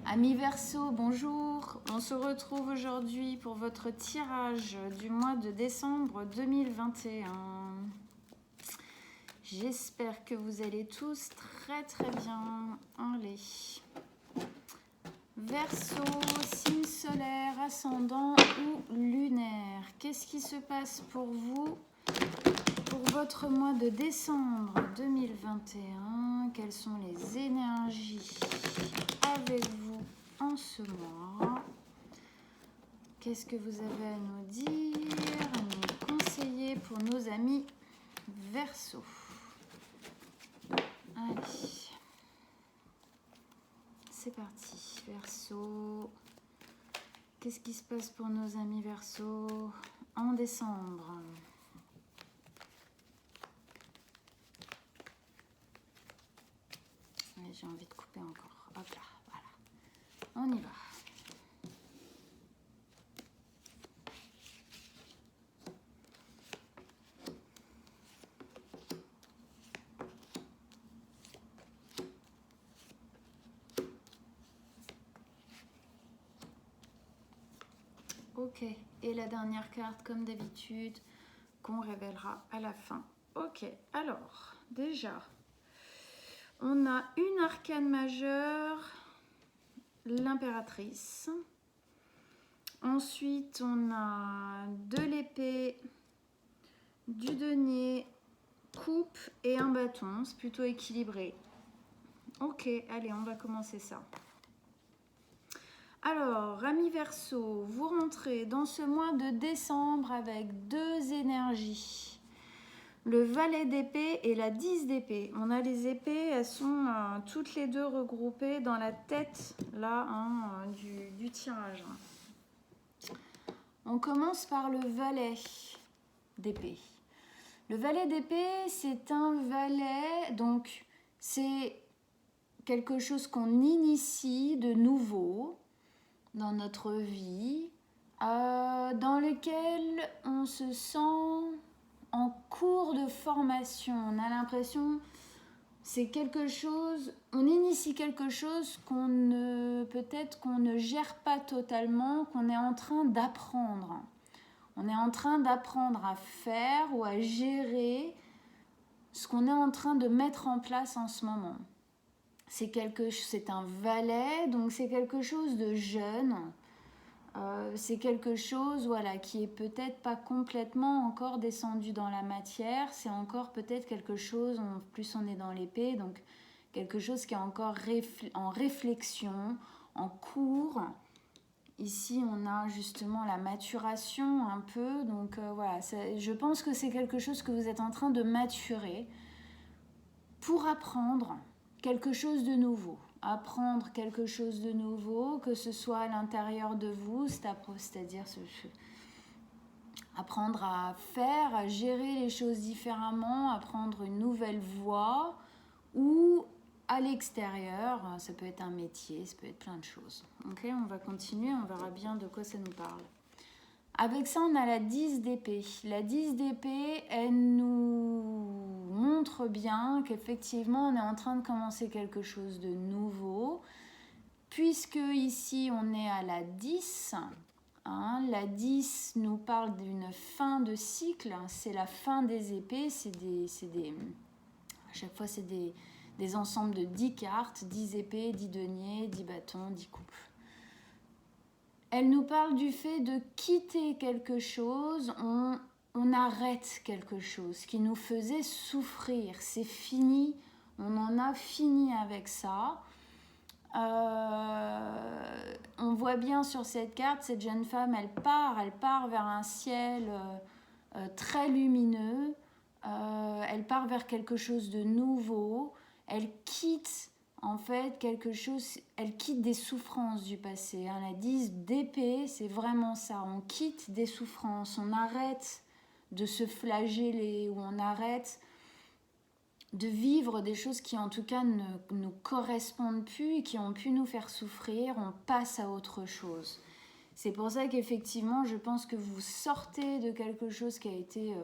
Amis Verseau, bonjour. On se retrouve aujourd'hui pour votre tirage du mois de décembre 2021. J'espère que vous allez tous très bien. Allez. Verseau, signe solaire, ascendant ou lunaire. Qu'est-ce qui se passe pour vous pour votre mois de décembre 2021? Quelles sont les énergies avec vous en ce mois? Qu'est-ce que vous avez à nous dire, à nous conseiller pour nos amis Verseau? Allez, c'est parti. Verseau, qu'est-ce qui se passe pour nos amis Verseau en décembre? J'ai envie de couper encore. Hop là, voilà. On y va. Ok, et la dernière carte, comme d'habitude, qu'on révélera à la fin. Ok, alors, déjà, on a une arcane majeure, l'impératrice. Ensuite, on a de l'épée, du denier, coupe et un bâton. C'est plutôt équilibré. Ok, allez, on va commencer ça. Alors, amis Verseau, vous rentrez dans ce mois de décembre avec deux énergies. Le valet d'épée et la 10 d'épée. On a les épées, elles sont toutes les deux regroupées dans la tête là, du tirage. On commence par le valet d'épée. Le valet d'épée, c'est un valet, donc c'est quelque chose qu'on initie de nouveau dans notre vie, dans lequel on se sent en cours de formation. On a l'impression c'est quelque chose, on initie quelque chose peut-être qu'on ne gère pas totalement, qu'on est en train d'apprendre. On est en train d'apprendre à faire ou à gérer ce qu'on est en train de mettre en place en ce moment. C'est un valet, donc c'est quelque chose de jeune. C'est quelque chose qui est peut-être pas complètement encore descendu dans la matière. C'est encore peut-être quelque chose, en plus on est dans l'épée, donc quelque chose qui est encore en réflexion, en cours. Ici, on a justement la maturation un peu. Donc je pense que c'est quelque chose que vous êtes en train de maturer pour apprendre quelque chose de nouveau. Apprendre quelque chose de nouveau, que ce soit à l'intérieur de vous, c'est-à-dire apprendre à faire, à gérer les choses différemment, apprendre une nouvelle voie, ou à l'extérieur, ça peut être un métier, ça peut être plein de choses. Ok, on va continuer, on verra bien de quoi ça nous parle. Avec ça, on a la 10 d'épée. La 10 d'épée, elle nous montre bien qu'effectivement, on est en train de commencer quelque chose de nouveau. Puisque ici, on est à la 10. La 10 nous parle d'une fin de cycle. C'est la fin des épées. À chaque fois, c'est des ensembles de 10 cartes, 10 épées, 10 deniers, 10 bâtons, 10 coupes. Elle nous parle du fait de quitter quelque chose, on arrête quelque chose qui nous faisait souffrir. C'est fini, on en a fini avec ça. On voit bien sur cette carte, cette jeune femme, elle part vers un ciel très lumineux. Elle part vers quelque chose de nouveau. Elle quitte en fait quelque chose, elle quitte des souffrances du passé. La 10 d'épée, c'est vraiment ça. On quitte des souffrances, on arrête de se flageller, ou on arrête de vivre des choses qui en tout cas ne nous correspondent plus et qui ont pu nous faire souffrir. On passe à autre chose. C'est pour ça qu'effectivement, je pense que vous sortez de quelque chose qui a été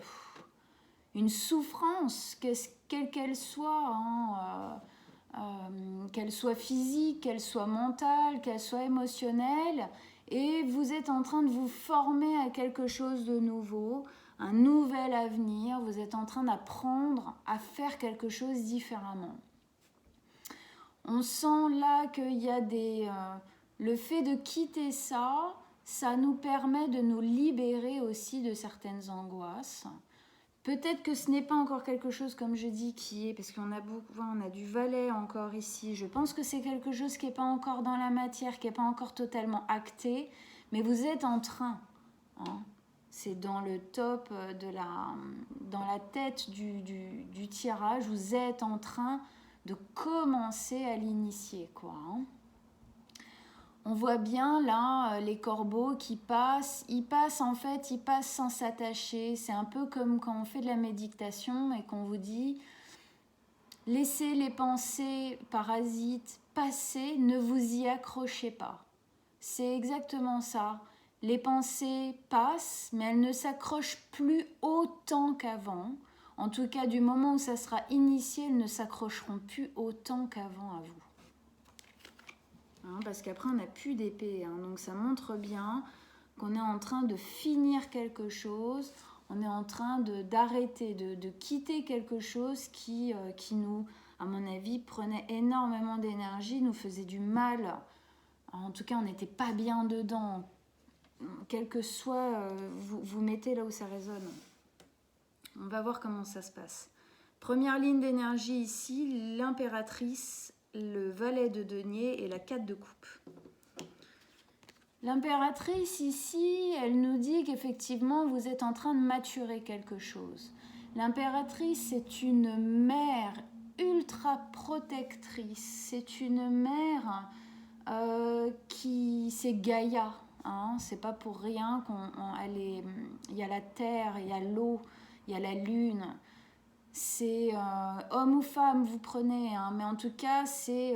une souffrance, quelle qu'elle soit, qu'elle soit physique, qu'elle soit mentale, qu'elle soit émotionnelle, et vous êtes en train de vous former à quelque chose de nouveau, un nouvel avenir, vous êtes en train d'apprendre à faire quelque chose différemment. On sent là qu'il y a le fait de quitter ça, ça nous permet de nous libérer aussi de certaines angoisses. Peut-être que ce n'est pas encore quelque chose, comme je dis, qui est, parce qu'on a du valet encore ici, je pense que c'est quelque chose qui n'est pas encore dans la matière, qui n'est pas encore totalement acté, mais vous êtes en train, hein, c'est dans le top, dans la tête du tirage, vous êtes en train de commencer à l'initier, quoi, hein. On voit bien là les corbeaux qui passent, ils passent sans s'attacher. C'est un peu comme quand on fait de la méditation et qu'on vous dit laissez les pensées parasites passer, ne vous y accrochez pas. C'est exactement ça. Les pensées passent, mais elles ne s'accrochent plus autant qu'avant. En tout cas, du moment où ça sera initié, elles ne s'accrocheront plus autant qu'avant à vous. Parce qu'après on n'a plus d'épée, donc ça montre bien qu'on est en train de finir quelque chose, on est en train d'arrêter, de quitter quelque chose qui nous, à mon avis, prenait énormément d'énergie, nous faisait du mal. En tout cas, on n'était pas bien dedans. Quel que soit, vous mettez là où ça résonne. On va voir comment ça se passe. Première ligne d'énergie ici, l'impératrice, le valet de denier et la 4 de coupe. L'impératrice ici, elle nous dit qu'effectivement vous êtes en train de maturer quelque chose. L'impératrice, c'est une mère ultra protectrice, c'est une mère qui, c'est Gaïa, c'est pas pour rien il y a la terre, il y a l'eau, il y a la lune. C'est homme ou femme, vous prenez, mais en tout cas, c'est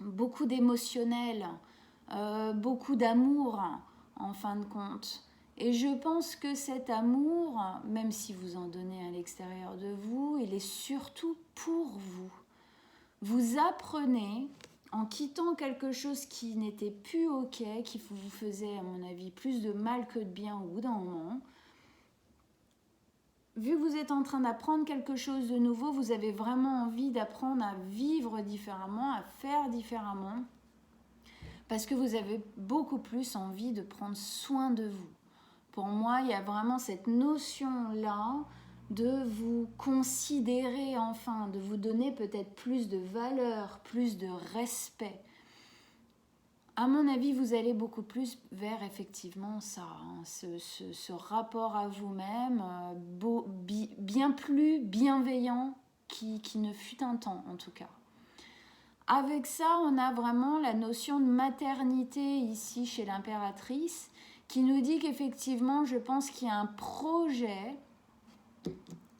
beaucoup d'émotionnel, beaucoup d'amour, en fin de compte. Et je pense que cet amour, même si vous en donnez à l'extérieur de vous, il est surtout pour vous. Vous apprenez, en quittant quelque chose qui n'était plus OK, qui vous faisait, à mon avis, plus de mal que de bien au bout d'un moment. Vu que vous êtes en train d'apprendre quelque chose de nouveau, vous avez vraiment envie d'apprendre à vivre différemment, à faire différemment, parce que vous avez beaucoup plus envie de prendre soin de vous. Pour moi, il y a vraiment cette notion-là de vous considérer enfin, de vous donner peut-être plus de valeur, plus de respect. À mon avis, vous allez beaucoup plus vers effectivement ça, ce rapport à vous-même, bien plus bienveillant qui ne fut un temps en tout cas. Avec ça, on a vraiment la notion de maternité ici chez l'impératrice qui nous dit qu'effectivement, je pense qu'il y a un projet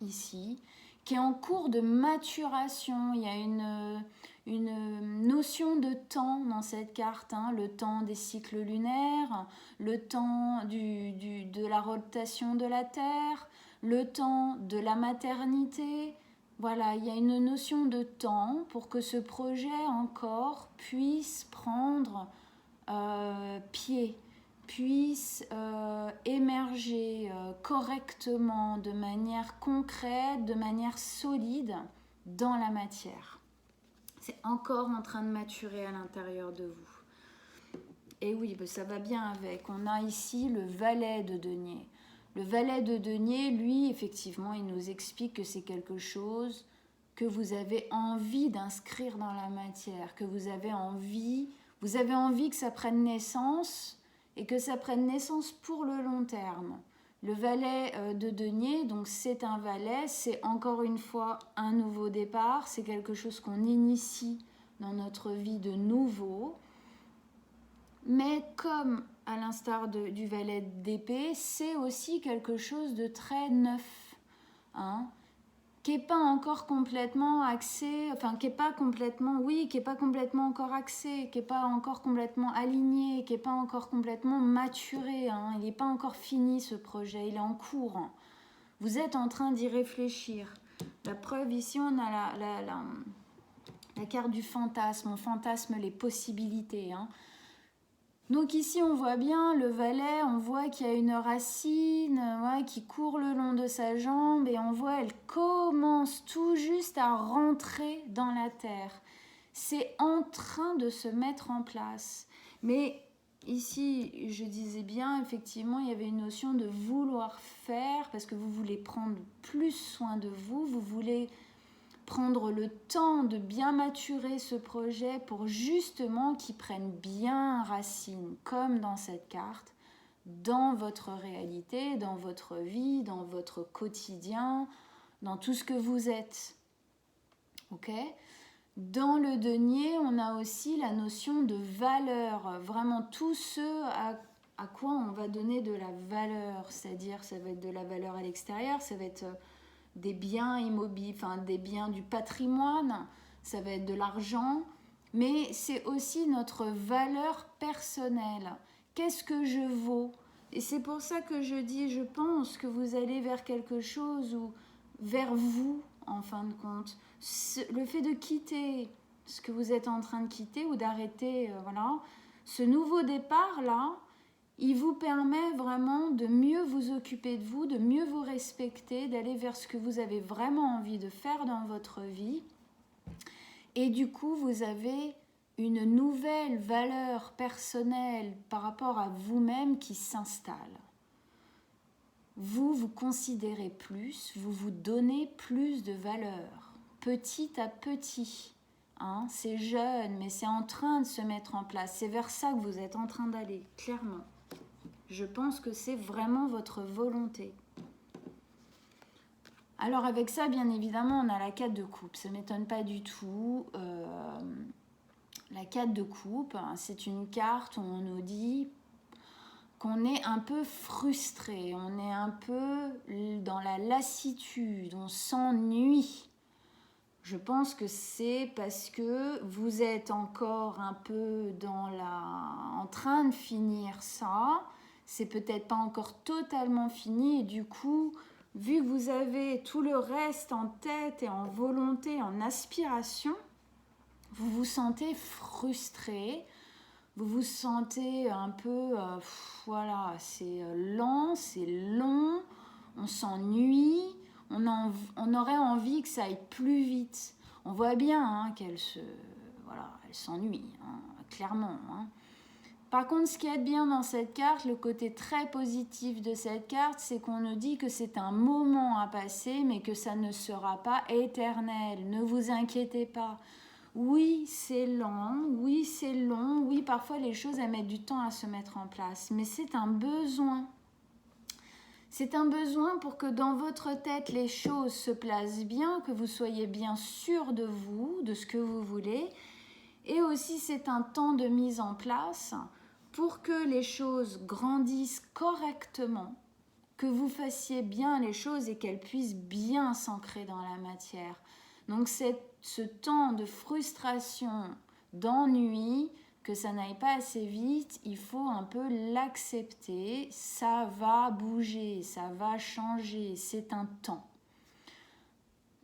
ici qui est en cours de maturation. Il y a une notion de temps dans cette carte, le temps des cycles lunaires, le temps de la rotation de la Terre, le temps de la maternité. Voilà, il y a une notion de temps pour que ce projet encore puisse prendre pied, puisse émerger correctement, de manière concrète, de manière solide dans la matière. C'est encore en train de maturer à l'intérieur de vous. Et oui, ça va bien avec. On a ici le valet de denier. Le valet de denier, lui, effectivement, il nous explique que c'est quelque chose que vous avez envie d'inscrire dans la matière, que vous avez envie que ça prenne naissance et que ça prenne naissance pour le long terme. Le valet de denier, donc c'est un valet, c'est encore une fois un nouveau départ, c'est quelque chose qu'on initie dans notre vie de nouveau. Mais comme à l'instar du valet d'épée, c'est aussi quelque chose de très neuf, qui n'est pas encore complètement axé, enfin qui n'est pas complètement encore axé, qui n'est pas encore complètement aligné, qui n'est pas encore complètement maturé, il n'est pas encore fini ce projet, il est en cours. Vous êtes en train d'y réfléchir. La preuve ici, on a la La carte du fantasme, on fantasme les possibilités. Hein. Donc ici, on voit bien le valet, on voit qu'il y a une racine qui court le long de sa jambe et on voit elle commence tout juste à rentrer dans la terre. C'est en train de se mettre en place. Mais ici, je disais bien, effectivement, il y avait une notion de vouloir faire parce que vous voulez prendre plus soin de vous, vous voulez prendre le temps de bien maturer ce projet pour justement qu'il prenne bien racine, comme dans cette carte, dans votre réalité, dans votre vie, dans votre quotidien, dans tout ce que vous êtes. Ok ? Dans le denier, on a aussi la notion de valeur, vraiment tout ce à quoi on va donner de la valeur, c'est-à-dire ça va être de la valeur à l'extérieur, ça va être des biens immobiliers, enfin des biens du patrimoine, ça va être de l'argent, mais c'est aussi notre valeur personnelle. Qu'est-ce que je vaux? Et c'est pour ça que je dis, je pense que vous allez vers quelque chose ou vers vous, en fin de compte. Le fait de quitter ce que vous êtes en train de quitter ou d'arrêter, voilà, ce nouveau départ-là, il vous permet vraiment de mieux vous occuper de vous, de mieux vous respecter, d'aller vers ce que vous avez vraiment envie de faire dans votre vie. Et du coup, vous avez une nouvelle valeur personnelle par rapport à vous-même qui s'installe. Vous vous considérez plus, vous vous donnez plus de valeur, petit à petit. Hein, c'est jeune, mais c'est en train de se mettre en place. C'est vers ça que vous êtes en train d'aller, clairement. Je pense que c'est vraiment votre volonté. Alors avec ça, bien évidemment, on a la 4 de coupe. Ça ne m'étonne pas du tout. La 4 de coupe, c'est une carte où on nous dit qu'on est un peu frustré, on est un peu dans la lassitude, on s'ennuie. Je pense que c'est parce que vous êtes encore un peu en train de finir ça. C'est peut-être pas encore totalement fini et du coup, vu que vous avez tout le reste en tête et en volonté, en aspiration, vous vous sentez frustré, vous vous sentez un peu, voilà, c'est lent, c'est long, on s'ennuie, on aurait envie que ça aille plus vite. On voit bien hein, elle s'ennuie, hein, clairement. Hein. Par contre, ce qui est bien dans cette carte, le côté très positif de cette carte, c'est qu'on nous dit que c'est un moment à passer, mais que ça ne sera pas éternel. Ne vous inquiétez pas. Oui, c'est lent, oui, c'est long, oui, parfois les choses elles mettent du temps à se mettre en place, mais c'est un besoin. C'est un besoin pour que dans votre tête les choses se placent bien, que vous soyez bien sûr de vous, de ce que vous voulez, et aussi c'est un temps de mise en place pour que les choses grandissent correctement, que vous fassiez bien les choses et qu'elles puissent bien s'ancrer dans la matière. Donc ce temps de frustration, d'ennui, que ça n'aille pas assez vite, il faut un peu l'accepter. Ça va bouger, ça va changer, c'est un temps.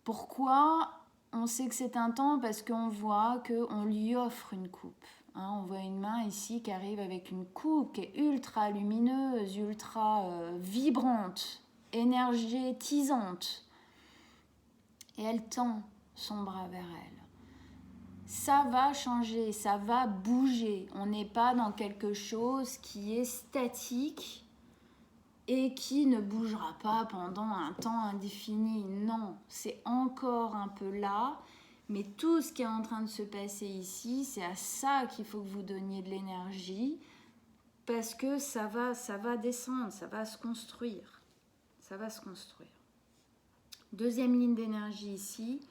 Pourquoi on sait que c'est un temps? Parce qu'on voit qu'on lui offre une coupe. Hein, on voit une main ici qui arrive avec une coupe qui est ultra lumineuse, ultra vibrante, énergétisante. Et elle tend son bras vers elle. Ça va changer, ça va bouger. On n'est pas dans quelque chose qui est statique et qui ne bougera pas pendant un temps indéfini. Non, c'est encore un peu là. Mais tout ce qui est en train de se passer ici, c'est à ça qu'il faut que vous donniez de l'énergie parce que ça va descendre, ça va se construire. Ça va se construire. Deuxième ligne d'énergie ici,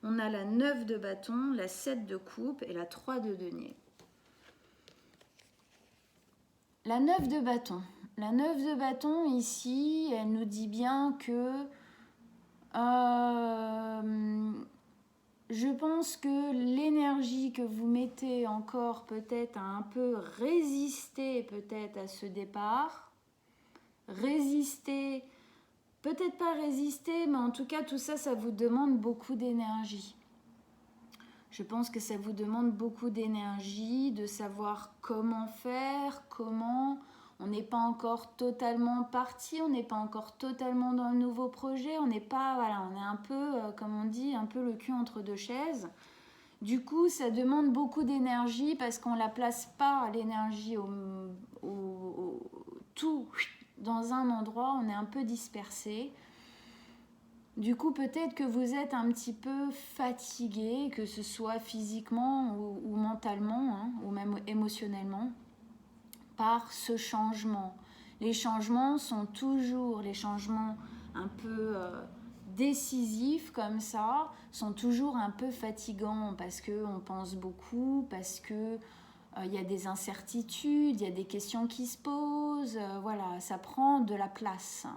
on a la 9 de bâton, la 7 de coupe et la 3 de denier. La 9 de bâton. La 9 de bâton ici, elle nous dit bien que je pense que l'énergie que vous mettez encore peut-être à un peu résister peut-être à ce départ, résister, peut-être pas résister, mais en tout cas tout ça, ça vous demande beaucoup d'énergie. Je pense que ça vous demande beaucoup d'énergie, de savoir comment faire, comment. On n'est pas encore totalement parti, on n'est pas encore totalement dans le nouveau projet, on n'est pas, voilà, on est un peu, comme on dit, un peu le cul entre deux chaises. Du coup, ça demande beaucoup d'énergie parce qu'on ne la place pas, l'énergie, tout dans un endroit, on est un peu dispersé. Du coup, peut-être que vous êtes un petit peu fatigué, que ce soit physiquement ou mentalement, hein, ou même émotionnellement, par ce changement. Les changements sont toujours, les changements un peu décisifs comme ça, sont toujours un peu fatigants parce qu'on pense beaucoup, parce que y a des incertitudes, il y a des questions qui se posent, voilà, ça prend de la place.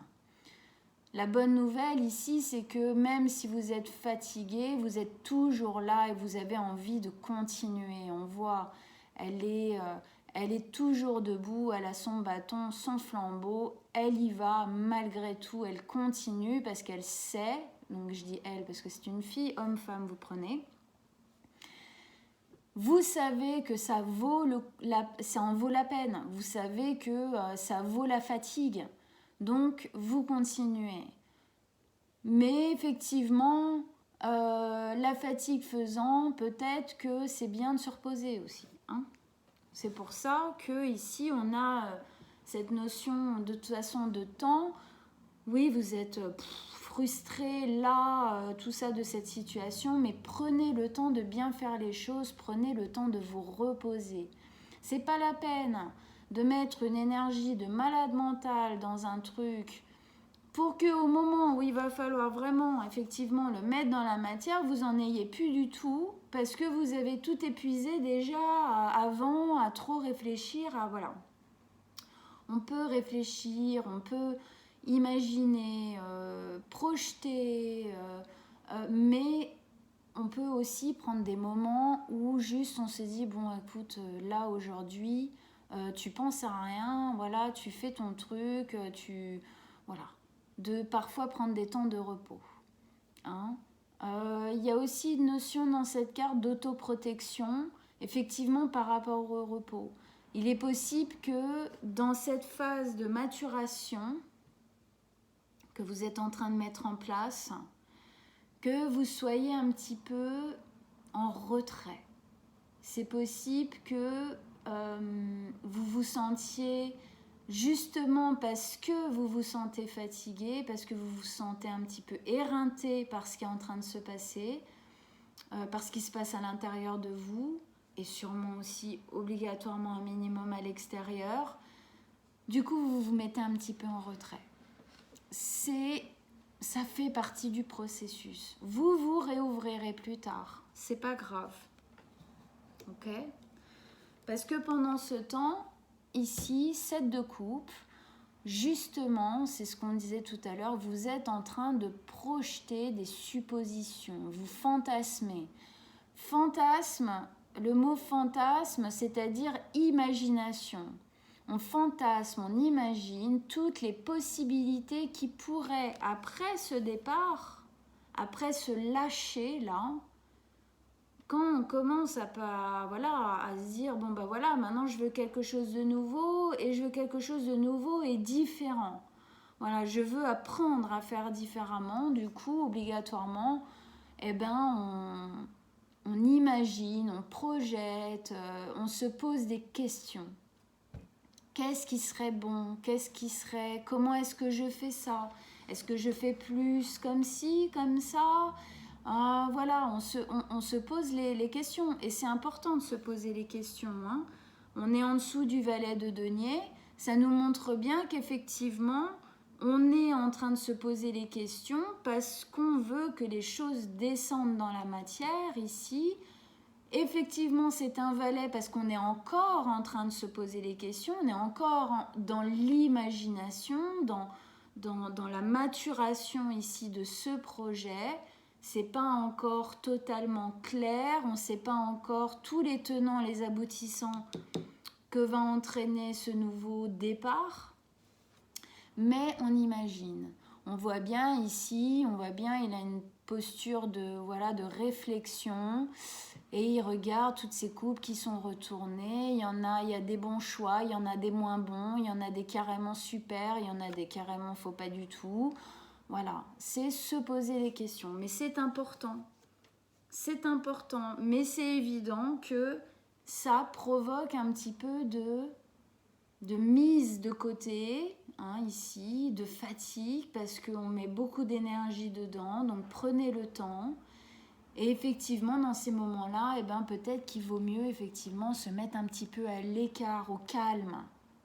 La bonne nouvelle ici, c'est que même si vous êtes fatigué, vous êtes toujours là et vous avez envie de continuer. On voit, elle est toujours debout, elle a son bâton, son flambeau, elle y va malgré tout, elle continue parce qu'elle sait, donc je dis elle parce que c'est une fille, homme-femme, vous prenez. Vous savez que ça en vaut la peine, vous savez que ça vaut la fatigue. Donc, vous continuez. Mais effectivement, la fatigue faisant, peut-être que c'est bien de se reposer aussi. Hein. C'est pour ça qu'ici, on a cette notion de toute façon de temps. Oui, vous êtes frustré là, tout ça de cette situation, mais prenez le temps de bien faire les choses, prenez le temps de vous reposer. C'est pas la peine de mettre une énergie de malade mental dans un truc pour qu'au moment où il va falloir vraiment effectivement le mettre dans la matière, vous n'en ayez plus du tout parce que vous avez tout épuisé déjà avant à trop réfléchir. Voilà. On peut réfléchir, on peut imaginer, projeter, mais on peut aussi prendre des moments où juste on se dit bon écoute là aujourd'hui tu penses à rien, voilà tu fais ton truc, voilà, de parfois prendre des temps de repos. Hein. Y a aussi une notion dans cette carte d'autoprotection, effectivement par rapport au repos. Il est possible que dans cette phase de maturation que vous êtes en train de mettre en place, que vous soyez un petit peu en retrait. C'est possible que vous vous sentiez, justement parce que vous vous sentez fatigué, parce que vous vous sentez un petit peu éreinté par ce qui est en train de se passer, par ce qui se passe à l'intérieur de vous, et sûrement aussi obligatoirement un minimum à l'extérieur. Du coup, vous vous mettez un petit peu en retrait. Ça fait partie du processus. Vous vous réouvrirez plus tard. C'est pas grave. Ok ? Parce que pendant ce temps, ici, 7 de coupe, justement, c'est ce qu'on disait tout à l'heure, vous êtes en train de projeter des suppositions, vous fantasmez. Fantasme, le mot fantasme, c'est-à-dire imagination. On fantasme, on imagine toutes les possibilités qui pourraient, après ce départ, après ce lâcher là, quand on commence à se dire bon bah voilà, maintenant je veux quelque chose de nouveau et je veux quelque chose de nouveau et différent. Voilà, je veux apprendre à faire différemment, du coup obligatoirement, on imagine, on projette, on se pose des questions. Qu'est-ce qui serait bon? Comment est-ce que je fais ça? Est-ce que je fais plus comme ci, comme ça? Voilà, on se pose les questions. Et c'est important de se poser les questions. Hein. On est en dessous du valet de denier. Ça nous montre bien qu'effectivement, on est en train de se poser les questions parce qu'on veut que les choses descendent dans la matière ici. Effectivement, c'est un valet parce qu'on est encore en train de se poser les questions, on est encore dans l'imagination, dans la maturation ici de ce projet. C'est pas encore totalement clair, on ne sait pas encore tous les tenants, les aboutissants que va entraîner ce nouveau départ, mais on imagine. On voit bien ici, il a une posture de, voilà, de réflexion. Et il regarde toutes ces coupes qui sont retournées. Il y a des bons choix, il y en a des moins bons, il y en a des carrément super, il y en a des carrément faut pas du tout. Voilà, c'est se poser les questions. Mais c'est important. C'est important, mais c'est évident que ça provoque un petit peu de mise de côté, hein, ici, de fatigue, parce qu'on met beaucoup d'énergie dedans. Donc prenez le temps. Et effectivement, dans ces moments-là, eh ben, peut-être qu'il vaut mieux effectivement se mettre un petit peu à l'écart, au calme,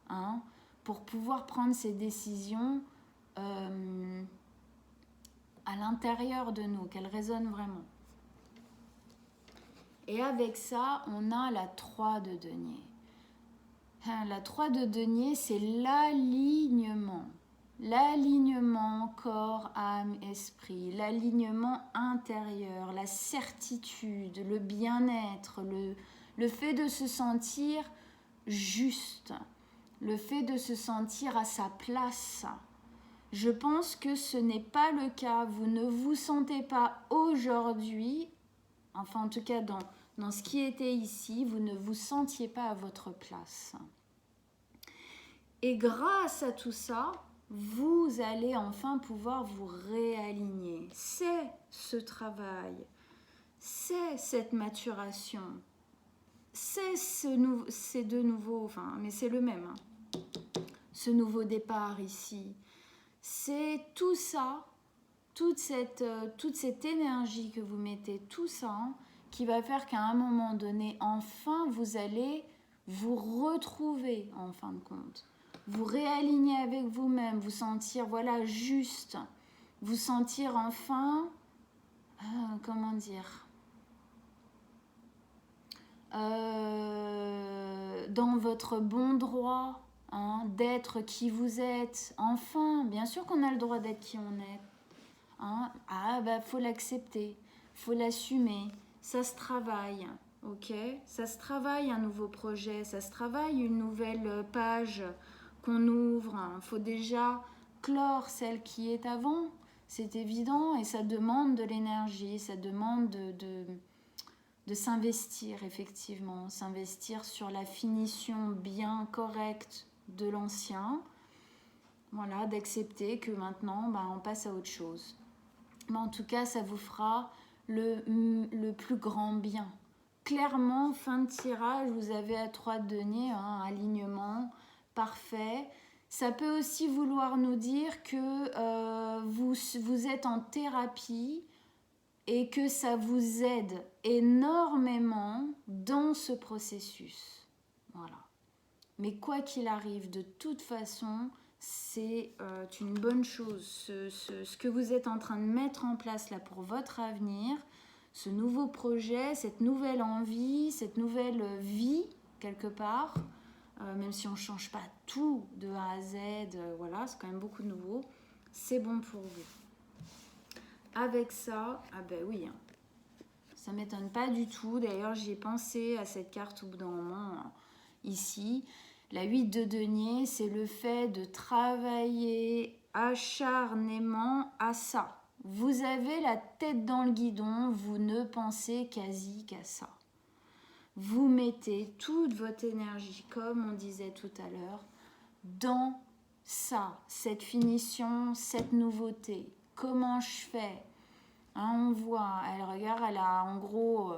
hein, pour pouvoir prendre ces décisions à l'intérieur de nous, qu'elles résonnent vraiment. Et avec ça, on a la 3 de denier. La 3 de denier, c'est l'alignement. L'alignement corps, âme, esprit, l'alignement intérieur, la certitude, le bien-être, le fait de se sentir juste, le fait de se sentir à sa place. Je pense que ce n'est pas le cas. Vous ne vous sentez pas aujourd'hui, enfin en tout cas dans ce qui était ici, vous ne vous sentiez pas à votre place. Et grâce à tout ça, vous allez enfin pouvoir vous réaligner. C'est ce travail, c'est cette maturation, c'est de nouveau, enfin, mais c'est le même, hein, ce nouveau départ ici. C'est tout ça, toute cette énergie que vous mettez, tout ça, hein, qui va faire qu'à un moment donné, enfin, vous allez vous retrouver en fin de compte. Vous réaligner avec vous-même, vous sentir, voilà, juste, vous sentir enfin, comment dire, dans votre bon droit, hein, d'être qui vous êtes. Enfin, bien sûr qu'on a le droit d'être qui on est. Hein. Ah, bah, faut l'accepter, faut l'assumer, ça se travaille. Ok, ça se travaille un nouveau projet, ça se travaille une nouvelle page qu'on ouvre. Il faut déjà clore celle qui est avant, c'est évident, et ça demande de l'énergie, ça demande de s'investir effectivement, s'investir sur la finition bien correcte de l'ancien, voilà, d'accepter que maintenant on passe à autre chose. Mais en tout cas, ça vous fera le plus grand bien. Clairement, fin de tirage, vous avez à 3 de denier, hein, alignement parfait. Ça peut aussi vouloir nous dire que vous êtes en thérapie et que ça vous aide énormément dans ce processus. Voilà. Mais quoi qu'il arrive, de toute façon, c'est une bonne chose. Ce que vous êtes en train de mettre en place là pour votre avenir, ce nouveau projet, cette nouvelle envie, cette nouvelle vie, quelque part, même si on ne change pas tout de A à Z, voilà, c'est quand même beaucoup de nouveau, c'est bon pour vous. Avec ça, ah ben oui, hein, ça ne m'étonne pas du tout. D'ailleurs, j'y ai pensé à cette carte au bout d'un moment, ici. La 8 de denier, c'est le fait de travailler acharnément à ça. Vous avez la tête dans le guidon, vous ne pensez quasi qu'à ça. Vous mettez toute votre énergie, comme on disait tout à l'heure, dans ça, cette finition, cette nouveauté. Comment je fais, hein, on voit, elle regarde, elle a en gros...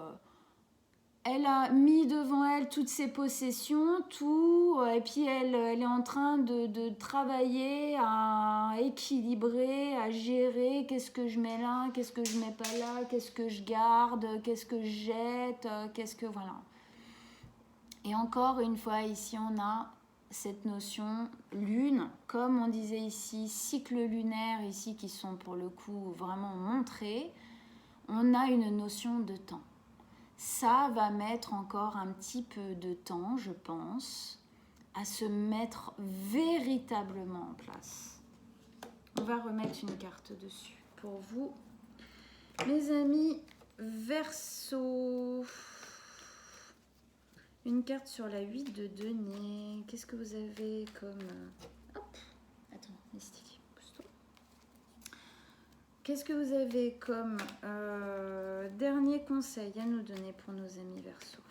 elle a mis devant elle toutes ses possessions, tout, et puis elle est en train de travailler à équilibrer, à gérer qu'est-ce que je mets là, qu'est-ce que je mets pas là, qu'est-ce que je garde, qu'est-ce que je jette, qu'est-ce que... Voilà. Et encore une fois, ici, on a cette notion lune, comme on disait ici, cycles lunaires ici qui sont pour le coup vraiment montrés, on a une notion de temps. Ça va mettre encore un petit peu de temps, je pense, à se mettre véritablement en place. On va remettre une carte dessus pour vous. Mes amis Verseau, une carte sur la 8 de denier. Qu'est-ce que vous avez comme... Hop, attends, Mystique, pousse-toi. qu'est-ce que vous avez comme dernier conseil à nous donner pour nos amis Verseaux?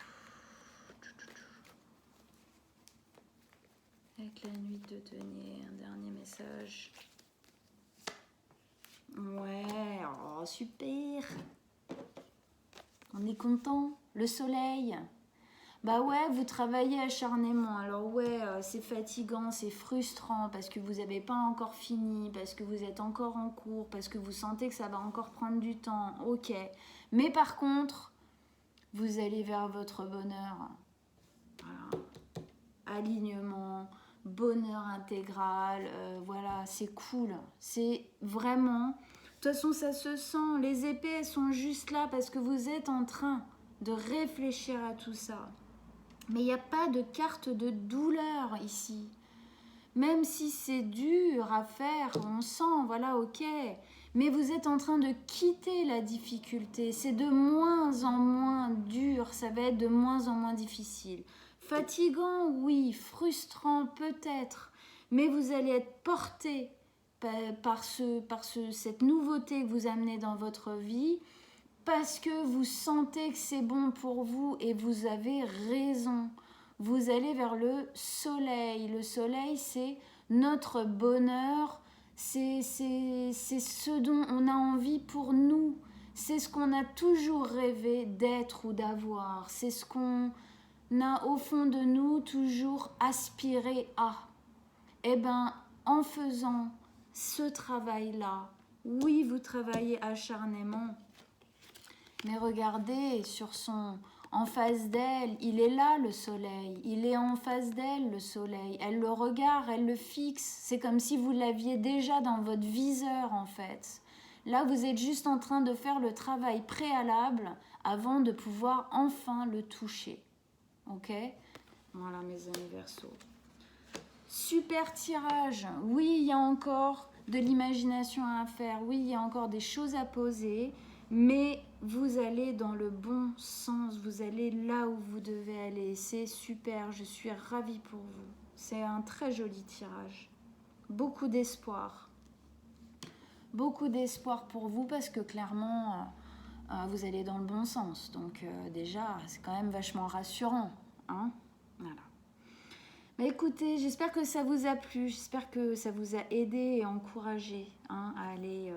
Avec la nuit de denier, un dernier message. Ouais, oh, super. On est content. Le soleil. Bah ouais, vous travaillez acharnément. Alors ouais, c'est fatigant, c'est frustrant parce que vous n'avez pas encore fini, parce que vous êtes encore en cours, parce que vous sentez que ça va encore prendre du temps. Ok. Mais par contre, vous allez vers votre bonheur. Voilà. Alignement, bonheur intégral. Voilà, c'est cool. C'est vraiment... De toute façon, ça se sent. Les épées, elles sont juste là parce que vous êtes en train de réfléchir à tout ça. Mais il n'y a pas de carte de douleur ici. Même si c'est dur à faire, on sent, voilà, ok. Mais vous êtes en train de quitter la difficulté. C'est de moins en moins dur, ça va être de moins en moins difficile. Fatigant, oui. Frustrant, peut-être. Mais vous allez être porté par cette nouveauté que vous amenez dans votre vie, parce que vous sentez que c'est bon pour vous et vous avez raison. Vous allez vers le soleil. Le soleil, c'est notre bonheur, c'est ce dont on a envie pour nous. C'est ce qu'on a toujours rêvé d'être ou d'avoir. C'est ce qu'on a au fond de nous toujours aspiré à. Eh bien, en faisant ce travail-là, oui, vous travaillez acharnément, mais regardez, en face d'elle, il est là le soleil, il est en face d'elle le soleil, elle le regarde, elle le fixe, c'est comme si vous l'aviez déjà dans votre viseur en fait. Là, vous êtes juste en train de faire le travail préalable avant de pouvoir enfin le toucher. Ok? Voilà mes amis Verseaux. Super tirage. Oui, il y a encore de l'imagination à faire. Oui, il y a encore des choses à poser. Mais vous allez dans le bon sens. Vous allez là où vous devez aller. C'est super. Je suis ravie pour vous. C'est un très joli tirage. Beaucoup d'espoir. Beaucoup d'espoir pour vous parce que clairement, vous allez dans le bon sens. Donc déjà, c'est quand même vachement rassurant. Hein? Voilà. Mais écoutez, j'espère que ça vous a plu, j'espère que ça vous a aidé et encouragé à aller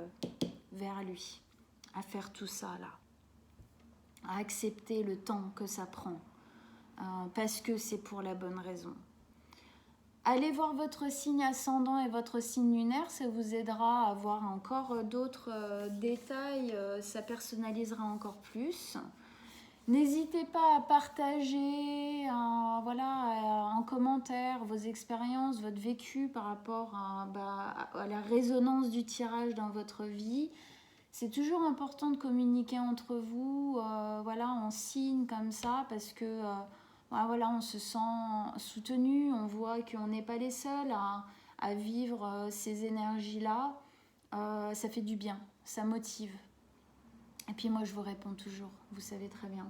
vers lui, à faire tout ça là, à accepter le temps que ça prend, parce que c'est pour la bonne raison. Allez voir votre signe ascendant et votre signe lunaire, ça vous aidera à voir encore d'autres détails, ça personnalisera encore plus. N'hésitez pas à partager en commentaire vos expériences, votre vécu par rapport à la résonance du tirage dans votre vie. C'est toujours important de communiquer entre vous en signe comme ça parce que on se sent soutenu, on voit qu'on n'est pas les seuls à vivre ces énergies-là. Ça fait du bien, ça motive. Et puis moi, je vous réponds toujours, vous savez très bien.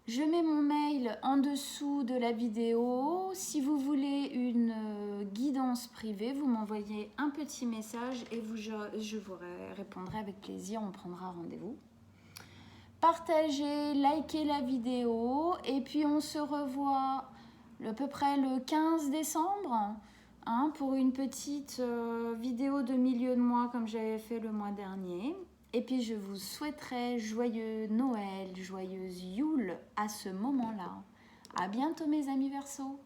Je mets mon mail en dessous de la vidéo. Si vous voulez une guidance privée, vous m'envoyez un petit message et je vous répondrai avec plaisir, on prendra rendez-vous. Partagez, likez la vidéo et puis on se revoit à peu près le 15 décembre pour une petite vidéo de milieu de mois comme j'avais fait le mois dernier. Et puis je vous souhaiterais joyeux Noël, joyeuse Yule à ce moment-là. À bientôt mes amis Verseaux.